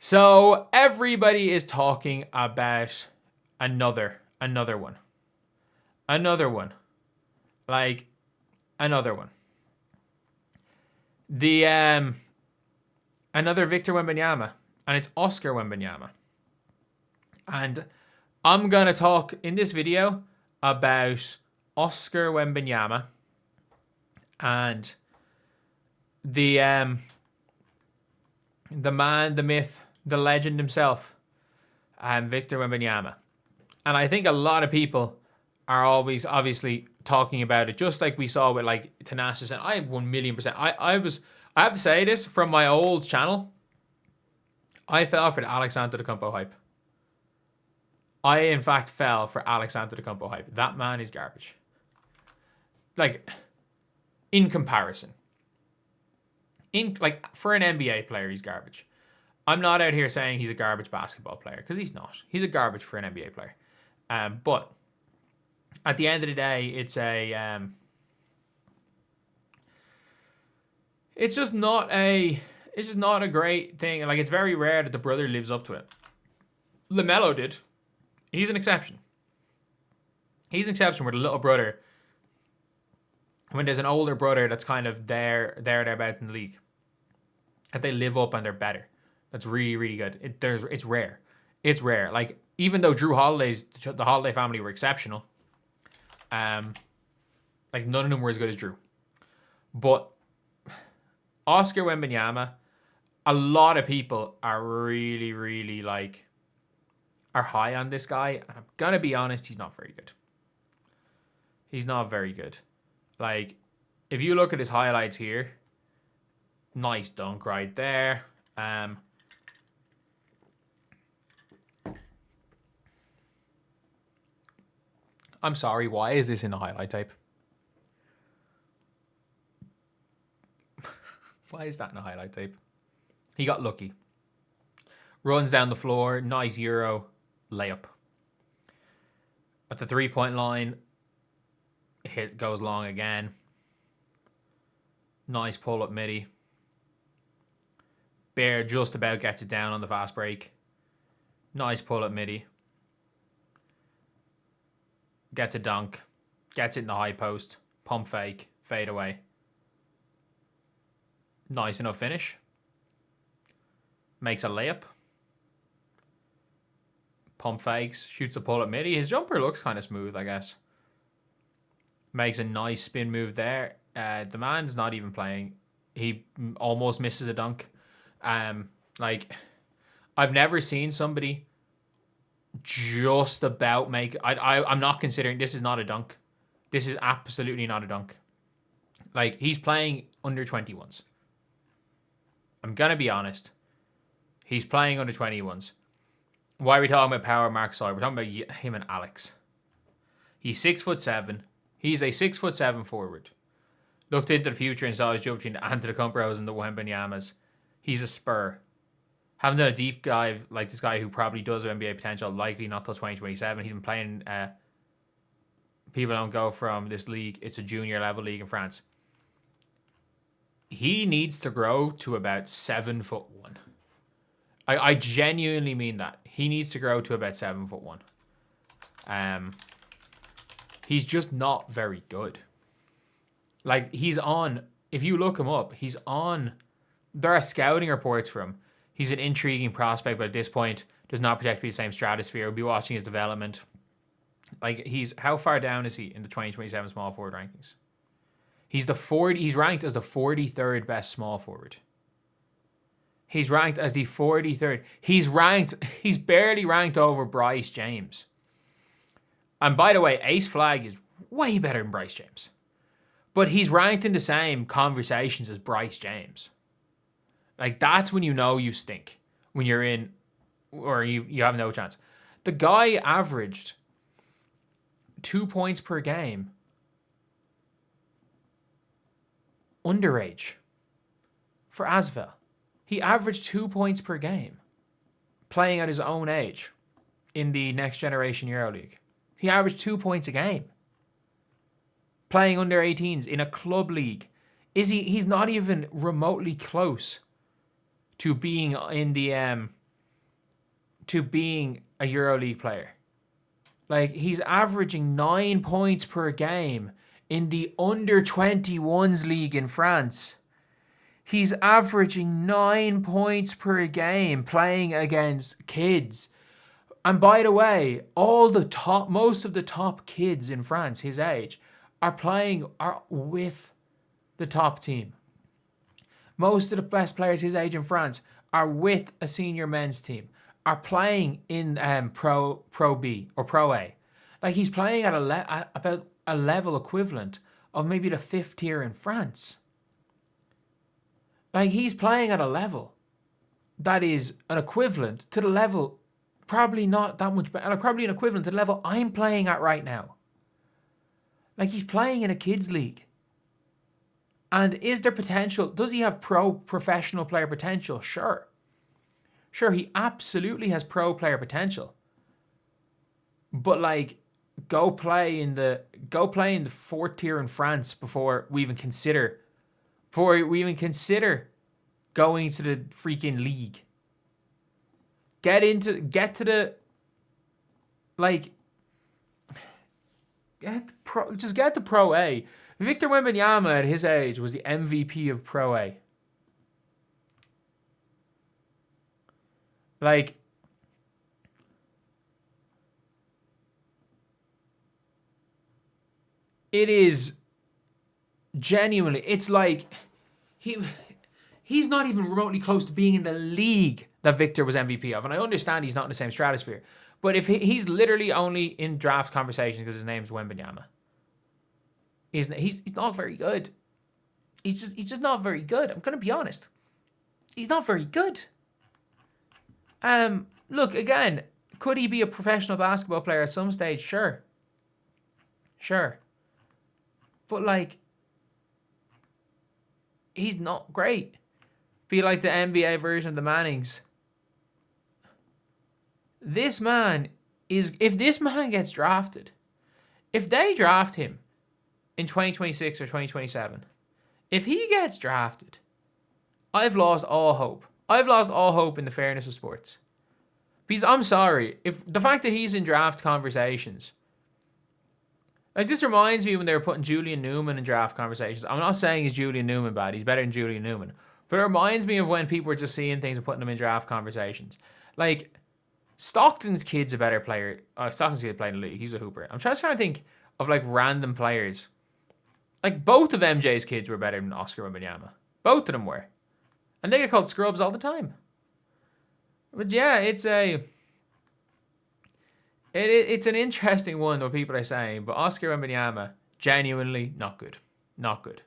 So everybody is talking about another one. Another one. Like another one. The another Victor Wembanyama, and it's Oscar Wembanyama. And I'm going to talk in this video about Oscar Wembanyama and the man, the myth, the legend himself, Victor Wembanyama. And I think a lot of people are always obviously talking about it, just like we saw with like Thanasis, and I 1,000,000%. I have to say this from my old channel. I fell for the Alex Antetokounmpo hype. I in fact fell for Alex Antetokounmpo hype. That man is garbage. Like, in comparison. For an NBA player, he's garbage. I'm not out here saying he's a garbage basketball player, because he's not. He's a garbage for an NBA player. But at the end of the day, it's just not a great thing. Like, it's very rare that the brother lives up to it. LaMelo did. He's an exception. He's an exception where the little brother, when there's an older brother that's kind of thereabouts in the league, that they live up and they're better. That's really, really good. It's rare. It's rare. Like, even though the Holiday family were exceptional, like, none of them were as good as Drew. But Oscar Wembanyama, a lot of people are really, really are high on this guy, and I'm gonna be honest, he's not very good. He's not very good. Like, if you look at his highlights here, nice dunk right there. I'm sorry, why is this in the highlight tape? Why is that in the highlight tape? He got lucky. Runs down the floor, nice Euro layup. At the 3-point line, hit goes long again. Nice pull up midi. Bear just about gets it down on the fast break. Nice pull up midi. Gets a dunk. Gets it in the high post. Pump fake. Fade away. Nice enough finish. Makes a layup. Pump fakes. Shoots a pull up midi. His jumper looks kind of smooth, I guess. Makes a nice spin move there. The man's not even playing. He almost misses a dunk. Like, I've never seen somebody just about make... I'm not considering... This is not a dunk. This is absolutely not a dunk. Like, he's playing under 21s. I'm going to be honest. He's playing under 21s. Why are we talking about power, Mark Sawyer? We're talking about him and Alex. He's 6'7". He's a 6'7" forward. Looked into the future and saw his jump between the Antetokounmpos and the Wembanyamas. He's a Spur. Haven't done a deep dive like this guy who probably does have NBA potential, likely not till 2027. He's been playing... people don't go from this league. It's a junior level league in France. He needs to grow to about 7'1". I genuinely mean that. He needs to grow to about 7'1". He's just not very good. Like, he's on... If you look him up, he's on... There are scouting reports for him. He's an intriguing prospect, but at this point, does not project to be the same stratosphere. We'll be watching his development. Like, how far down is he in the 2027 small forward rankings? He's ranked as the 43rd best small forward. He's ranked as the 43rd. He's barely ranked over Bryce James. And by the way, Ace Flag is way better than Bryce James. But he's ranked in the same conversations as Bryce James. Like, that's when you know you stink. When you're in, or you have no chance. The guy averaged 2 points per game. Underage. For Asvel. He averaged 2 points per game. Playing at his own age. In the Next Generation EuroLeague. He averaged 2 points a game. Playing under 18s in a club league. He's not even remotely close to being in the to being a EuroLeague player. Like, he's averaging 9 points per game in the under-21s league in France. He's averaging 9 points per game playing against kids. And by the way, most of the top kids in France, his age, are with the top team. Most of the best players his age in France are with a senior men's team, are playing in Pro B or Pro A. Like, he's playing at about a level equivalent of maybe the 5th tier in France. Like, he's playing at a level that is an equivalent to the level, probably not that much better, probably an equivalent to the level I'm playing at right now. Like, he's playing in a kids league. And is there potential? Does he have professional player potential? Sure. Sure, he absolutely has pro player potential. But like, go play in the 4th tier in France before we even consider going to the freaking league. Get to the Pro A. Victor Wembanyama at his age was the MVP of Pro A. Like, it is genuinely, it's like he's not even remotely close to being in the league that Victor was MVP of. And I understand he's not in the same stratosphere, but if he's literally only in draft conversations because his name's Wembanyama. He's not very good. He's just not very good. I'm gonna be honest. He's not very good. Look, again, could he be a professional basketball player at some stage? Sure. But like, he's not great. Be like the NBA version of the Mannings. If this man gets drafted, if they draft him in 2026 or 2027, if he gets drafted, I've lost all hope. I've lost all hope in the fairness of sports. Because I'm sorry, if the fact that he's in draft conversations, like, this reminds me when they were putting Julian Newman in draft conversations. I'm not saying he's Julian Newman bad. He's better than Julian Newman. But it reminds me of when people were just seeing things and putting them in draft conversations. Like, Stockton's kid's a better player. Stockton's kid playing in the league. He's a hooper. I'm just trying to think of, like, random players. Like, both of MJ's kids were better than Oscar Wembanyama. Both of them were. And they get called scrubs all the time. But yeah, it's an interesting one, what people are saying. But Oscar Wembanyama, genuinely not good. Not good.